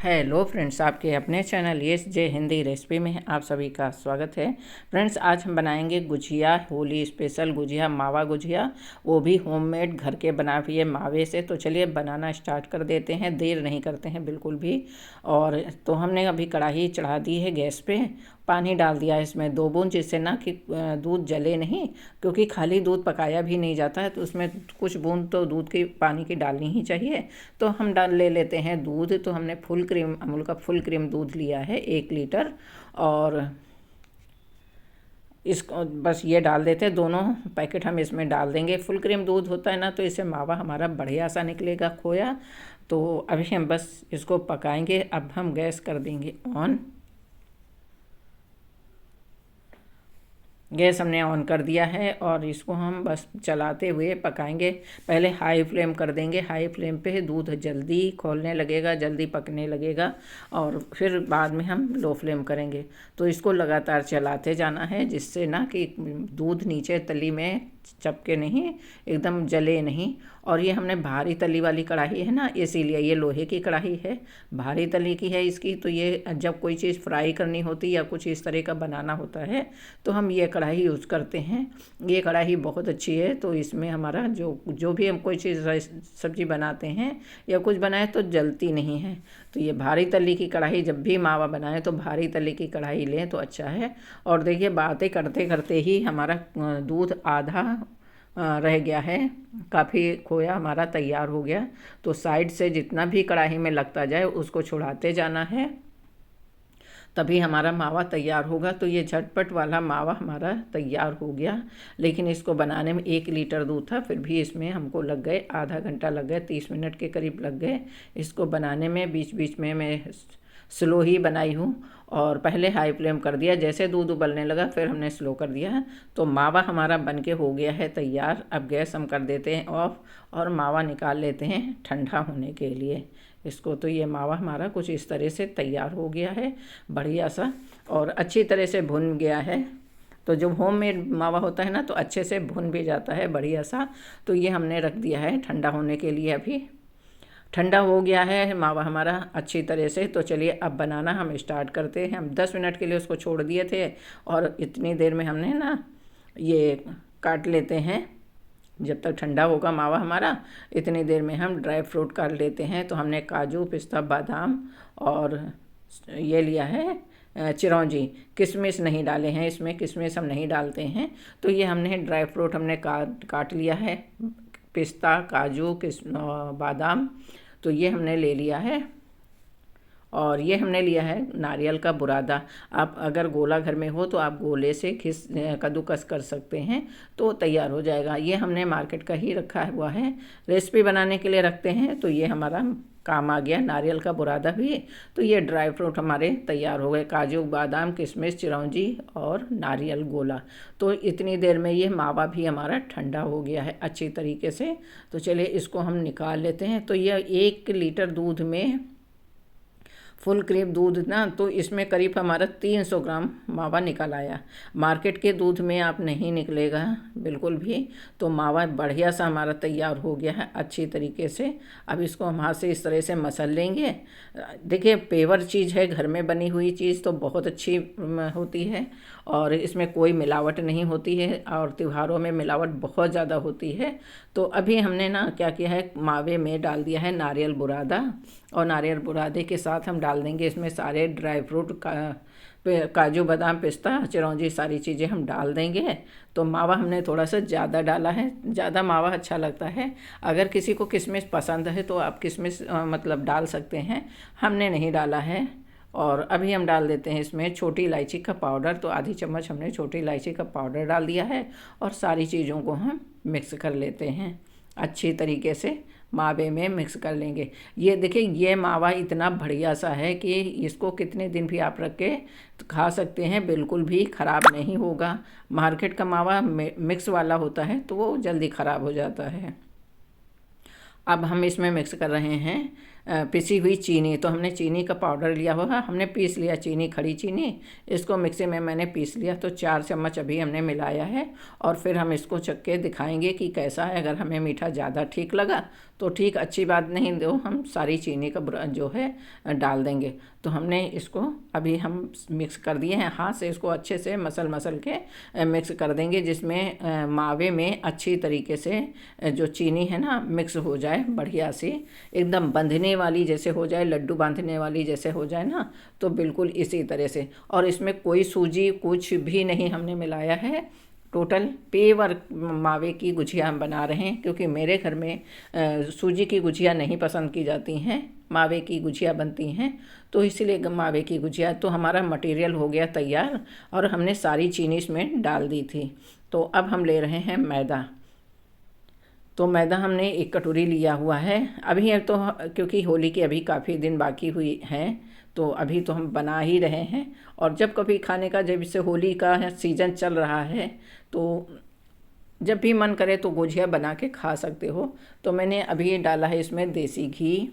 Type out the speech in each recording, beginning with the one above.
Hello friends, आपके अपने channel yes जे Hindi recipe में आप सभी का स्वागत है। फ्रेंड्स, आज हम बनाएंगे गुजिया, होली स्पेशल गुजिया, मावा गुजिया, वो भी होममेड घर के बना हुए मावे से। तो चलिए बनाना स्टार्ट कर देते हैं, देर नहीं करते हैं बिल्कुल भी। और तो हमने अभी कढ़ाई चढ़ा दी है गैस पे, पानी डाल दिया है इसमें 2 बूंद, जिससे ना कि दूध जले नहीं, क्योंकि खाली दूध पकाया भी नहीं जाता है, तो उसमें कुछ बूंद तो दूध की पानी की डालनी ही चाहिए। तो हम डाल ले लेते हैं दूध। तो हमने फुल क्रीम, अमूल का फुल क्रीम दूध लिया है 1 लीटर। और इसको बस ये डाल देते हैं, दोनों पैकेट हम इसमें डाल देंगे। फुल क्रीम दूध होता है ना, तो इससे मावा हमारा बढ़िया सा निकलेगा, खोया। तो अभी हम बस इसको पकाएंगे। अब हम गैस कर देंगे ऑन। गैस हमने ऑन कर दिया है और इसको हम बस चलाते हुए पकाएंगे। पहले हाई फ्लेम कर देंगे। हाई फ्लेम पे दूध जल्दी खौलने लगेगा, जल्दी पकने लगेगा, और फिर बाद में हम लो फ्लेम करेंगे। तो इसको लगातार चलाते जाना है, जिससे ना कि दूध नीचे तली में चपके नहीं, एकदम जले नहीं। और ये हमने भारी तली वाली कढ़ाई है ना, इसीलिए ये लोहे की कढ़ाई है, भारी तली की है इसकी। तो ये जब कोई चीज़ फ्राई करनी होती या कुछ इस तरह का बनाना होता है, तो हम ये कढ़ाई यूज़ करते हैं। ये कढ़ाई बहुत अच्छी है। तो इसमें हमारा जो जो भी हम कोई चीज़ सब्ज़ी बनाते हैं या कुछ बनाए तो जलती नहीं है। तो ये भारी तली की कढ़ाई, जब भी मावा बनाए तो भारी तली की कढ़ाई लें तो अच्छा है। और देखिए, बातें करते करते ही हमारा दूध आधा रह गया है, काफ़ी खोया हमारा तैयार हो गया। तो साइड से जितना भी कढ़ाई में लगता जाए उसको छुड़ाते जाना है, तभी हमारा मावा तैयार होगा। तो ये झटपट वाला मावा हमारा तैयार हो गया। लेकिन इसको बनाने में 1 लीटर दूध था, फिर भी इसमें हमको लग गए आधा घंटा, लग गए 30 मिनट के करीब लग गए इसको बनाने में। बीच बीच में मैं स्लो ही बनाई हूँ, और पहले हाई फ्लेम कर दिया, जैसे दूध उबलने लगा फिर हमने स्लो कर दिया। तो मावा हमारा बनके हो गया है तैयार। अब गैस हम कर देते हैं ऑफ, और मावा निकाल लेते हैं ठंडा होने के लिए इसको। तो ये मावा हमारा कुछ इस तरह से तैयार हो गया है, बढ़िया सा, और अच्छी तरह से भुन गया है। तो जो होममेड मावा होता है ना, तो अच्छे से भुन भी जाता है बढ़िया सा। तो ये हमने रख दिया है ठंडा होने के लिए। अभी ठंडा हो गया है मावा हमारा अच्छी तरह से। तो चलिए अब बनाना हम स्टार्ट करते हैं। हम 10 मिनट के लिए उसको छोड़ दिए थे, और इतनी देर में हमने ना ये काट लेते हैं। जब तक ठंडा होगा मावा हमारा, इतनी देर में हम ड्राई फ्रूट काट लेते हैं। तो हमने काजू, पिस्ता, बादाम और ये लिया है चिरौंजी। किशमिश नहीं डाले हैं इसमें, किशमिश हम नहीं डालते हैं। तो ये हमने ड्राई फ्रूट हमने काट लिया है, पिस्ता, काजू, बादाम। तो ये हमने ले लिया है। और ये हमने लिया है नारियल का बुरादा। आप अगर गोला घर में हो तो आप गोले से कद्दूकस कर सकते हैं, तो तैयार हो जाएगा। ये हमने मार्केट का ही रखा हुआ है, रेसिपी बनाने के लिए रखते हैं। तो ये हमारा काम आ गया, नारियल का बुरादा भी। तो ये ड्राई फ्रूट हमारे तैयार हो गए, काजू, बादाम, किशमिश, चिरौंजी और नारियल गोला। तो इतनी देर में ये मावा भी हमारा ठंडा हो गया है अच्छी तरीके से। तो चलिए इसको हम निकाल लेते हैं। तो यह 1 लीटर दूध में, फुल क्रीम दूध ना, तो इसमें करीब हमारा 300 ग्राम मावा निकल आया। मार्केट के दूध में आप नहीं निकलेगा बिल्कुल भी। तो मावा बढ़िया सा हमारा तैयार हो गया है अच्छी तरीके से। अब इसको हम हाथ से इस तरह से मसल लेंगे। देखिए, पेवर चीज़ है, घर में बनी हुई चीज़ तो बहुत अच्छी होती है, और इसमें कोई मिलावट नहीं होती है, और त्योहारों में मिलावट बहुत ज़्यादा होती है। तो अभी हमने ना क्या किया है, मावे में डाल दिया है नारियल बुरादा, और नारियल बुरादे के साथ हम डाल देंगे इसमें सारे ड्राई फ्रूट काजू, बादाम, पिस्ता, चिरौंजी, सारी चीज़ें हम डाल देंगे। तो मावा हमने थोड़ा सा ज़्यादा डाला है, ज़्यादा मावा अच्छा लगता है। अगर किसी को किशमिश पसंद है तो आप किशमिश मतलब डाल सकते हैं, हमने नहीं डाला है। और अभी हम डाल देते हैं इसमें छोटी इलायची का पाउडर। तो आधी चम्मच हमने छोटी इलायची का पाउडर डाल दिया है, और सारी चीज़ों को हम मिक्स कर लेते हैं अच्छी तरीके से, मावे में मिक्स कर लेंगे। ये देखिए, ये मावा इतना बढ़िया सा है कि इसको कितने दिन भी आप रख के खा सकते हैं, बिल्कुल भी ख़राब नहीं होगा। मार्केट का मावा मिक्स वाला होता है तो वो जल्दी ख़राब हो जाता है। अब हम इसमें मिक्स कर रहे हैं पिसी हुई चीनी। तो हमने चीनी का पाउडर लिया हुआ, हमने पीस लिया चीनी, खड़ी चीनी। इसको मिक्सी में मैंने पीस लिया। तो 4 चम्मच अभी हमने मिलाया है, और फिर हम इसको चख के दिखाएंगे कि कैसा है। अगर हमें मीठा ज़्यादा ठीक लगा तो ठीक अच्छी बात नहीं, दो हम सारी चीनी का जो है डाल देंगे। तो हमने इसको अभी हम मिक्स कर दिए हैं, हाथ से इसको अच्छे से मसल के मिक्स कर देंगे, जिसमें मावे में अच्छी तरीके से जो चीनी है ना मिक्स हो जाए, बढ़िया सी एकदम बंधने वाली जैसे हो जाए, लड्डू बांधने वाली जैसे हो जाए ना, तो बिल्कुल इसी तरह से। और इसमें कोई सूजी कुछ भी नहीं हमने मिलाया है, टोटल पेवर मावे की गुजिया हम बना रहे हैं, क्योंकि मेरे घर में सूजी की गुजिया नहीं पसंद की जाती हैं, मावे की गुजिया बनती हैं, तो इसीलिए मावे की गुजिया। तो हमारा मटेरियल हो गया तैयार और हमने सारी चीनी इसमें डाल दी थी। तो अब हम ले रहे हैं मैदा। तो मैदा हमने 1 कटोरी लिया हुआ है। अभी तो क्योंकि होली के अभी काफ़ी दिन बाकी हुई हैं, तो अभी तो हम बना ही रहे हैं। और जब कभी खाने का, जब इससे होली का सीज़न चल रहा है, तो जब भी मन करे तो गुजिया बना के खा सकते हो। तो मैंने अभी डाला है इसमें देसी घी,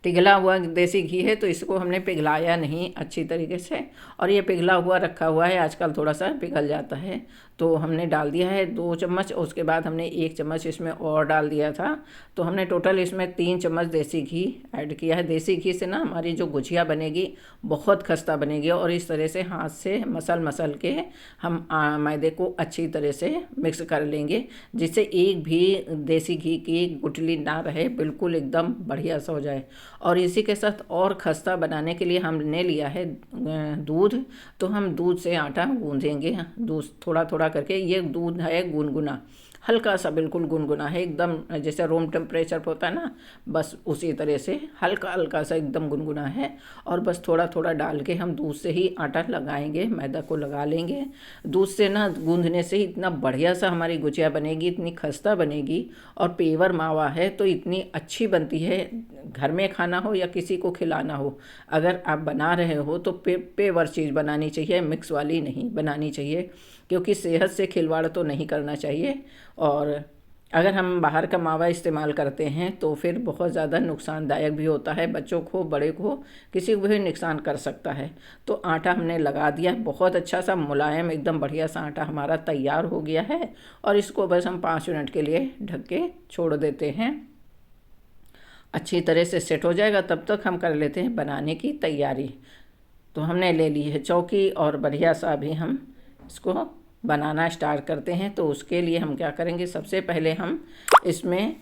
पिघला हुआ देसी घी है, तो इसको हमने पिघलाया नहीं अच्छी तरीके से, और ये पिघला हुआ रखा हुआ है, आजकल थोड़ा सा पिघल जाता है। तो हमने डाल दिया है 2 चम्मच, उसके बाद हमने 1 चम्मच इसमें और डाल दिया था। तो हमने टोटल इसमें 3 चम्मच देसी घी ऐड किया है। देसी घी से ना हमारी जो गुजिया बनेगी बहुत खस्ता बनेगी, और इस तरह से हाथ से मसल के हम मैदे को अच्छी तरह से मिक्स कर लेंगे, जिससे एक भी देसी घी की गुठली ना रहे, बिल्कुल एकदम बढ़िया सा हो जाए। और इसी के साथ और खस्ता बनाने के लिए हमने लिया है दूध। तो हम दूध से आटा गूंदेंगे, दूध थोड़ा थोड़ा करके। ये दूध है गुनगुना, हल्का सा बिल्कुल गुनगुना है, एकदम जैसे रूम टेम्परेचर पर होता है ना, बस उसी तरह से हल्का हल्का सा एकदम गुनगुना है। और बस थोड़ा थोड़ा डाल के हम दूध से ही आटा लगाएंगे, मैदा को लगा लेंगे। दूध से ना गूंदने से ही इतना बढ़िया सा हमारी गुजिया बनेगी, इतनी खस्ता बनेगी। और पेवर मावा है तो इतनी अच्छी बनती है, घर में खाना हो या किसी को खिलाना हो, अगर आप बना रहे हो तो पेवर चीज़ बनानी चाहिए, मिक्स वाली नहीं बनानी चाहिए, क्योंकि सेहत से खिलवाड़ तो नहीं करना चाहिए। और अगर हम बाहर का मावा इस्तेमाल करते हैं तो फिर बहुत ज़्यादा नुकसानदायक भी होता है, बच्चों को, बड़े को, किसी को भी नुकसान कर सकता है। तो आटा हमने लगा दिया, बहुत अच्छा सा मुलायम एकदम बढ़िया सा आटा हमारा तैयार हो गया है। और इसको बस हम 5 मिनट के लिए ढक के छोड़ देते हैं, अच्छी तरह से सेट हो जाएगा। तब तक हम कर लेते हैं बनाने की तैयारी। तो हमने ले ली है चौकी, और बढ़िया सा अभी हम इसको बनाना स्टार्ट करते हैं। तो उसके लिए हम क्या करेंगे, सबसे पहले हम इसमें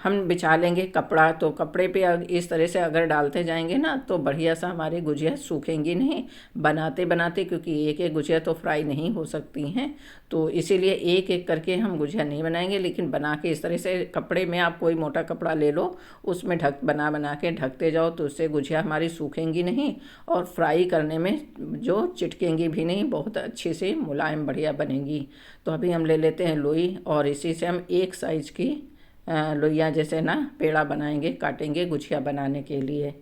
बिछा लेंगे कपड़ा। तो कपड़े पे इस तरह से अगर डालते जाएंगे ना, तो बढ़िया सा हमारी गुजिया सूखेंगी नहीं बनाते बनाते, क्योंकि एक एक गुजिया तो फ्राई नहीं हो सकती हैं। तो इसीलिए एक एक करके हम गुजिया नहीं बनाएंगे, लेकिन बना के इस तरह से कपड़े में, आप कोई मोटा कपड़ा ले लो, उसमें बना के ढकते जाओ, तो उससे गुजिया हमारी सूखेंगी नहीं, और फ्राई करने में जो चिटकेंगी भी नहीं, बहुत अच्छी से मुलायम बढ़िया बनेंगी। तो अभी हम ले लेते हैं लोई, और इसी से हम एक साइज़ की लोइयाँ जैसे ना पेड़ा बनाएंगे, काटेंगे गुजिया बनाने के लिए।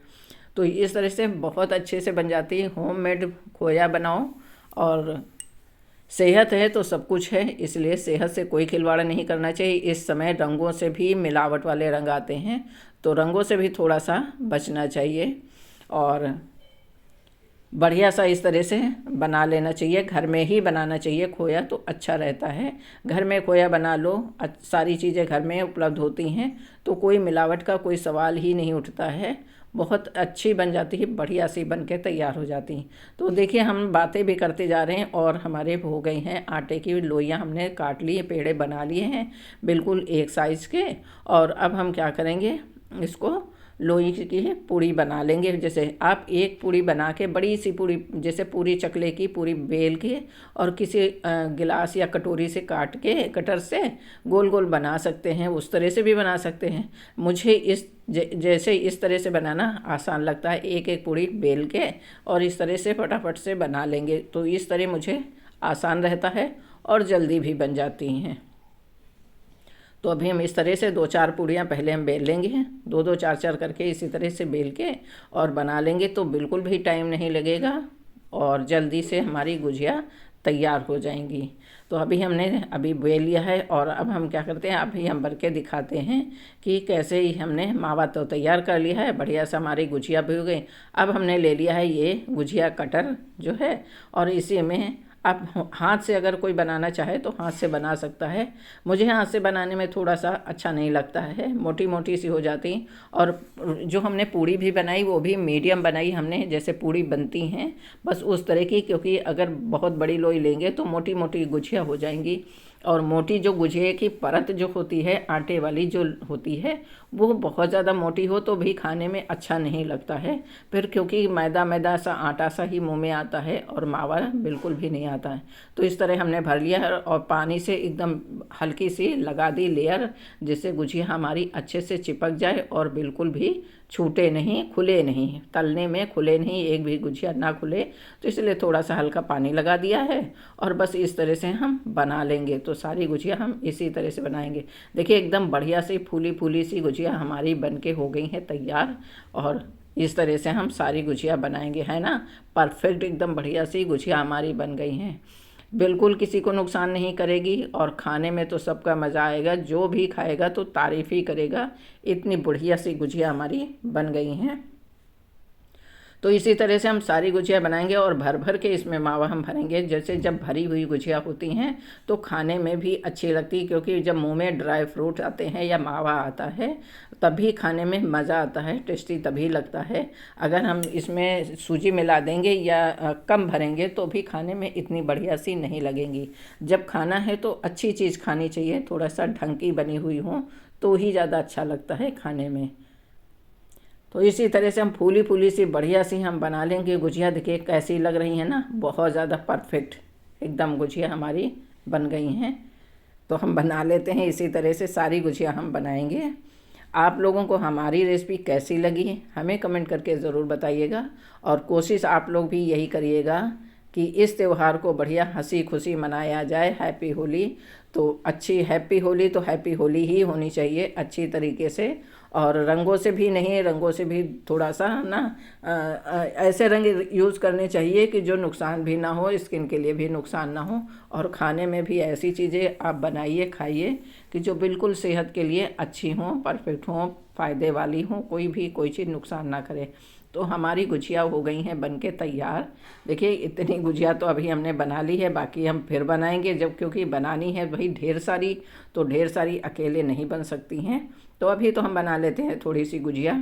तो इस तरह से बहुत अच्छे से बन जाती है। होममेड खोया बनाओ, और सेहत है तो सब कुछ है, इसलिए सेहत से कोई खिलवाड़ नहीं करना चाहिए। इस समय रंगों से भी मिलावट वाले रंग आते हैं, तो रंगों से भी थोड़ा सा बचना चाहिए। और बढ़िया सा इस तरह से बना लेना चाहिए, घर में ही बनाना चाहिए खोया, तो अच्छा रहता है। घर में खोया बना लो, सारी चीज़ें घर में उपलब्ध होती हैं, तो कोई मिलावट का कोई सवाल ही नहीं उठता है, बहुत अच्छी बन जाती है, बढ़िया सी बन के तैयार हो जाती हैं। तो देखिए हम बातें भी करते जा रहे हैं, और हमारे हो गई हैं आटे की लोइयाँ, हमने काट लिए, पेड़े बना लिए हैं बिल्कुल एक साइज़ के। और अब हम क्या करेंगे, इसको लोई की पूड़ी बना लेंगे। जैसे आप एक पूड़ी बना के, बड़ी सी पूड़ी, जैसे पूरी चकले की पूरी बेल के, और किसी गिलास या कटोरी से काट के, कटर से गोल गोल बना सकते हैं, उस तरह से भी बना सकते हैं। मुझे जैसे इस तरह से बनाना आसान लगता है, एक एक पूड़ी बेल के और इस तरह से फटाफट से बना लेंगे। तो इस तरह मुझे आसान रहता है और जल्दी भी बन जाती हैं। तो अभी हम इस तरह से 2-4 पूड़ियाँ पहले हम बेल लेंगे, 2-2 4-4 करके इसी तरह से बेल के और बना लेंगे, तो बिल्कुल भी टाइम नहीं लगेगा और जल्दी से हमारी गुजिया तैयार हो जाएंगी। तो अभी बेल लिया है, और अब हम क्या करते हैं, अभी हम भर के दिखाते हैं कि कैसे ही हमने मावा तो तैयार कर लिया है, बढ़िया से हमारी गुजिया भी हो गई। अब हमने ले लिया है ये गुजिया कटर जो है, और इसी में आप हाथ से अगर कोई बनाना चाहे तो हाथ से बना सकता है। मुझे हाथ से बनाने में थोड़ा सा अच्छा नहीं लगता है, मोटी मोटी सी हो जाती। और जो हमने पूड़ी भी बनाई वो भी मीडियम बनाई हमने, जैसे पूड़ी बनती हैं बस उस तरह की, क्योंकि अगर बहुत बड़ी लोई लेंगे तो मोटी मोटी गुझिया हो जाएंगी। और मोटी जो गुझिया की परत जो होती है आटे वाली जो होती है, वो बहुत ज़्यादा मोटी हो तो भी खाने में अच्छा नहीं लगता है फिर, क्योंकि मैदा मैदा सा आटा सा ही मुंह में आता है और मावा बिल्कुल भी नहीं आता है। तो इस तरह हमने भर लिया है और पानी से एकदम हल्की सी लगा दी लेयर, जिससे गुझिया हमारी अच्छे से चिपक जाए और बिल्कुल भी छूटे नहीं, खुले नहीं, तलने में खुले नहीं, एक भी गुझिया ना खुले। तो इसलिए थोड़ा सा हल्का पानी लगा दिया है और बस इस तरह से हम बना लेंगे। तो सारी गुझिया हम इसी तरह से बनाएंगे। देखिए एकदम बढ़िया सी फूली फूली सी गुझिया हमारी बनके हो गई हैं तैयार। और इस तरह से हम सारी गुझिया बनाएंगे, है ना। परफेक्ट एकदम बढ़िया सी गुझिया हमारी बन गई हैं, बिल्कुल किसी को नुकसान नहीं करेगी और खाने में तो सबका मज़ा आएगा, जो भी खाएगा तो तारीफ़ ही करेगा। इतनी बढ़िया सी गुझिया हमारी बन गई हैं। तो इसी तरह से हम सारी गुझिया बनाएंगे और भर भर के इसमें मावा हम भरेंगे। जैसे जब भरी हुई गुझिया होती हैं तो खाने में भी अच्छी लगती, क्योंकि जब मुंह में ड्राई फ्रूट आते हैं या मावा आता है तभी खाने में मज़ा आता है, टेस्टी तभी लगता है। अगर हम इसमें सूजी मिला देंगे या कम भरेंगे तो भी खाने में इतनी बढ़िया सी नहीं लगेंगी। जब खाना है तो अच्छी चीज़ खानी चाहिए, थोड़ा सा ढंग की बनी हुई हो तो ही ज़्यादा अच्छा लगता है खाने में। तो इसी तरह से हम फूली फूली सी बढ़िया सी हम बना लेंगे गुझिया। देखिए कैसी लग रही है ना, बहुत ज़्यादा परफेक्ट एकदम गुझिया हमारी बन गई हैं। तो हम बना लेते हैं, इसी तरह से सारी गुझिया हम बनाएंगे। आप लोगों को हमारी रेसिपी कैसी लगी हमें कमेंट करके ज़रूर बताइएगा। और कोशिश आप लोग भी यही करिएगा कि इस त्यौहार को बढ़िया हंसी खुशी मनाया जाए। हैप्पी होली तो अच्छी, हैप्पी होली तो हैप्पी होली ही होनी चाहिए अच्छी तरीके से, और रंगों से भी नहीं, रंगों से भी थोड़ा सा ना ऐसे रंग यूज़ करने चाहिए कि जो नुकसान भी ना हो, स्किन के लिए भी नुकसान ना हो। और खाने में भी ऐसी चीज़ें आप बनाइए खाइए कि जो बिल्कुल सेहत के लिए अच्छी हों, परफेक्ट हों, फ़ायदे वाली हों, कोई चीज़ नुकसान ना करे। तो हमारी गुझिया हो गई हैं बनके तैयार। देखिए इतनी गुझिया तो अभी हमने बना ली है, बाकी हम फिर बनाएंगे जब, क्योंकि बनानी है भाई ढेर सारी, तो ढेर सारी अकेले नहीं बन सकती हैं। तो अभी तो हम बना लेते हैं थोड़ी सी गुझिया।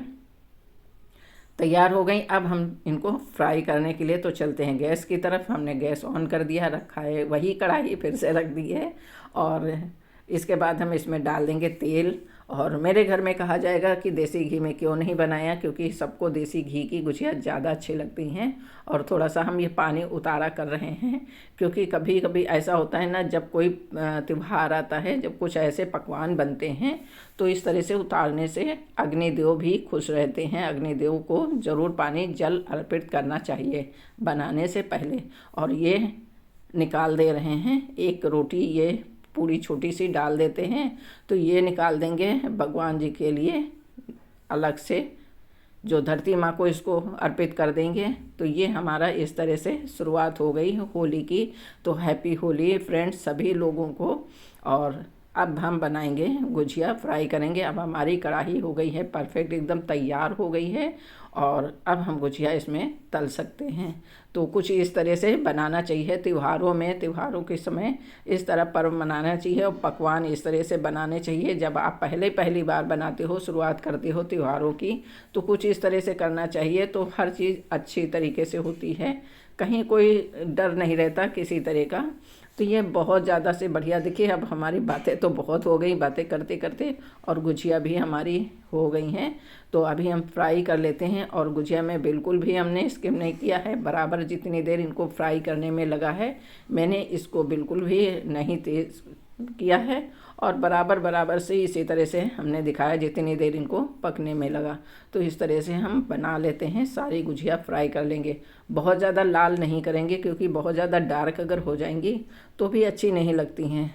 तैयार हो गई। अब हम इनको फ्राई करने के लिए तो चलते हैं गैस की तरफ। हमने गैस ऑन कर दिया, रखा है वही कढ़ाई फिर से रख दी है। और इसके बाद हम इसमें डाल देंगे तेल। और मेरे घर में कहा जाएगा कि देसी घी में क्यों नहीं बनाया, क्योंकि सबको देसी घी की गुझिया ज़्यादा अच्छी लगती हैं। और थोड़ा सा हम ये पानी उतारा कर रहे हैं, क्योंकि कभी कभी ऐसा होता है ना, जब कोई त्यौहार आता है, जब कुछ ऐसे पकवान बनते हैं तो इस तरह से उतारने से अग्निदेव भी खुश रहते हैं। अग्निदेव को ज़रूर पानी जल अर्पित करना चाहिए बनाने से पहले। और ये निकाल दे रहे हैं, एक रोटी ये पूरी छोटी सी डाल देते हैं, तो ये निकाल देंगे भगवान जी के लिए अलग से, जो धरती माँ को इसको अर्पित कर देंगे। तो ये हमारा इस तरह से शुरुआत हो गई होली की। तो हैप्पी होली फ्रेंड्स सभी लोगों को। और अब हम बनाएंगे गुझिया, फ्राई करेंगे। अब हमारी कढ़ाई हो गई है परफेक्ट, एकदम तैयार हो गई है। और अब हम गुझिया इसमें तल सकते हैं। तो कुछ इस तरह से बनाना चाहिए त्योहारों में, त्योहारों के समय इस तरह पर्व मनाना चाहिए और पकवान इस तरह से बनाने चाहिए। जब आप पहली बार बनाते हो, शुरुआत करते हो त्योहारों की, तो कुछ इस तरह से करना चाहिए। तो हर चीज़ अच्छी तरीके से होती है, कहीं कोई डर नहीं रहता किसी तरह का। तो ये बहुत ज़्यादा से बढ़िया। देखिए अब हमारी बातें तो बहुत हो गई, बातें करते करते, और गुझिया भी हमारी हो गई हैं। तो अभी हम फ्राई कर लेते हैं। और गुझिया में बिल्कुल भी हमने स्किप नहीं किया है, बराबर जितनी देर इनको फ्राई करने में लगा है मैंने इसको बिल्कुल भी नहीं तेज़ किया है। और बराबर से इसी तरह से हमने दिखाया जितनी देर इनको पकने में लगा। तो इस तरह से हम बना लेते हैं, सारी गुझिया फ्राई कर लेंगे। बहुत ज़्यादा लाल नहीं करेंगे, क्योंकि बहुत ज़्यादा डार्क अगर हो जाएंगी तो भी अच्छी नहीं लगती हैं।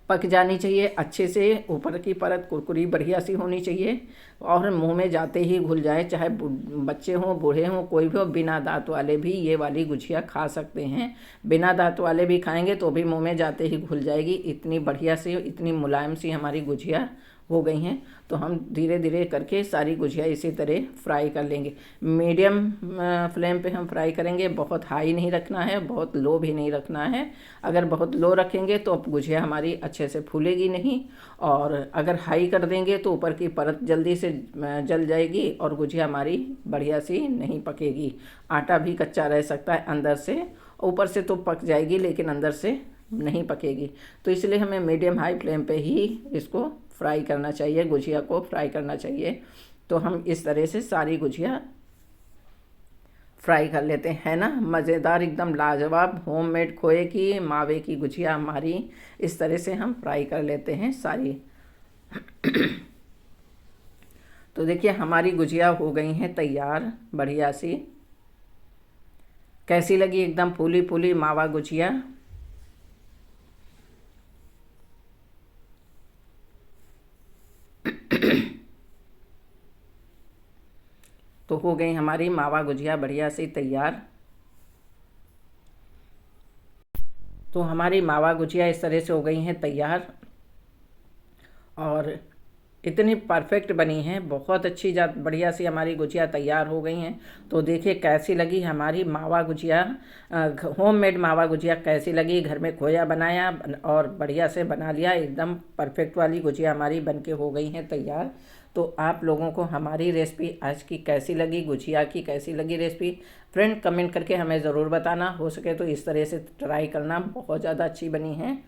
पक जानी चाहिए अच्छे से, ऊपर की परत कुरकुरी बढ़िया सी होनी चाहिए और मुंह में जाते ही घुल जाए। चाहे बच्चे हों, बूढ़े हों, कोई भी हो, बिना दांत वाले भी ये वाली गुझिया खा सकते हैं। बिना दांत वाले भी खाएंगे तो भी मुंह में जाते ही घुल जाएगी। इतनी बढ़िया सी, इतनी मुलायम सी हमारी गुझिया हो गई हैं। तो हम धीरे धीरे करके सारी गुजिया इसी तरह फ्राई कर लेंगे। मीडियम फ्लेम पे हम फ्राई करेंगे, बहुत हाई नहीं रखना है, बहुत लो भी नहीं रखना है। अगर बहुत लो रखेंगे तो अब गुजिया हमारी अच्छे से फूलेगी नहीं, और अगर हाई कर देंगे तो ऊपर की परत जल्दी से जल जाएगी और गुजिया हमारी बढ़िया सी नहीं पकेगी। आटा भी कच्चा रह सकता है अंदर से, ऊपर से तो पक जाएगी लेकिन अंदर से नहीं पकेगी। तो इसलिए हमें मीडियम हाई फ्लेम पे ही इसको फ्राई करना चाहिए, गुजिया को फ्राई करना चाहिए। तो हम इस तरह से सारी गुजिया फ्राई कर लेते हैं ना। मज़ेदार एकदम लाजवाब होममेड खोए की मावे की गुजिया हमारी इस तरह से हम फ्राई कर लेते हैं सारी। तो देखिए हमारी गुजिया हो गई हैं तैयार बढ़िया सी। कैसी लगी एकदम फूली फूली मावा गुजिया। तो हो गई हमारी मावा गुजिया बढ़िया सी तैयार। तो हमारी मावा गुजिया इस तरह से हो गई हैं तैयार और इतनी परफेक्ट बनी हैं, बहुत अच्छी बढ़िया सी हमारी गुजिया तैयार हो गई हैं। तो देखिए कैसी लगी हमारी मावा गुजिया, होममेड मावा गुजिया कैसी लगी। घर में खोया बनाया और बढ़िया से बना लिया, एकदम परफेक्ट वाली गुजिया हमारी बनके हो गई हैं तैयार। तो आप लोगों को हमारी रेसिपी आज की कैसी लगी, गुजिया की कैसी लगी रेसिपी, फ्रेंड कमेंट करके हमें ज़रूर बताना। हो सके तो इस तरह से ट्राई करना, बहुत ज़्यादा अच्छी बनी है।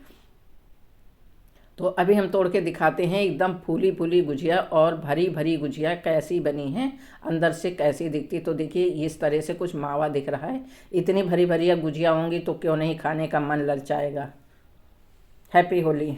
तो अभी हम तोड़ के दिखाते हैं एकदम फूली फूली गुजिया और भरी भरी गुजिया कैसी बनी है, अंदर से कैसी दिखती। तो देखिए इस तरह से कुछ मावा दिख रहा है। इतनी भरी भरी गुजिया होंगी तो क्यों नहीं खाने का मन ललचाएगा। हैप्पी होली।